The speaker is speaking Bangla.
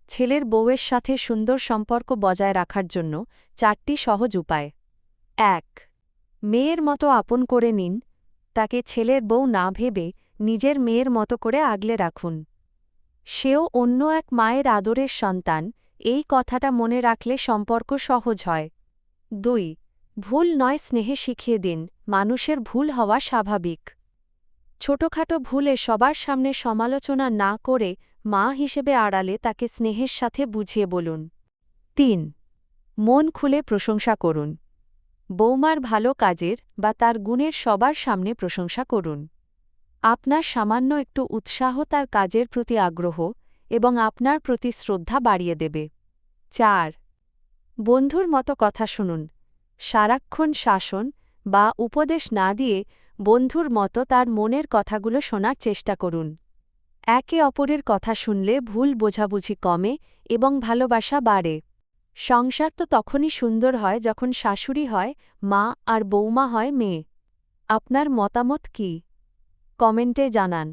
ছেলের বউয়ের সাথে সুন্দর সম্পর্ক বজায় রাখার জন্য 4টি সহজ উপায়। ১. মেয়ের মতো আপন করে নিন, তাকে ছেলের বউ না ভেবে নিজের মেয়ের মতো করে আগলে রাখুন। সেও অন্য এক মায়ের আদরের সন্তান, এই কথাটা মনে রাখলে সম্পর্ক সহজ হয়। ২. ভুল নয় স্নেহে শিখিয়ে দিন, মানুষের ভুল হওয়া স্বাভাবিক। ছোটখাটো ভুলে সবার সামনে সমালোচনা না করে মা হিসেবে আড়ালে তাকে স্নেহের সাথে বুঝিয়ে বলুন। ৩. মন খুলে প্রশংসা করুন, বৌমার ভালো কাজের বা তার গুণের সবার সামনে প্রশংসা করুন। আপনার সামান্য একটু উৎসাহ তার কাজের প্রতি আগ্রহ এবং আপনার প্রতি শ্রদ্ধা বাড়িয়ে দেবে। ৪. বন্ধুর মতো কথা শুনুন, সারাক্ষণ শাসন বা উপদেশ না দিয়ে বন্ধুর মতো তার মনের কথাগুলো শোনার চেষ্টা করুন। একে অপরের কথা শুনলে ভুল বোঝাবুঝি কমে এবং ভালোবাসা বাড়ে। সংসার তো তখনই সুন্দর হয় যখন শাশুড়ি হয় মা আর বৌমা হয় মেয়ে। আপনার মতামত কি? কমেন্টে জানান।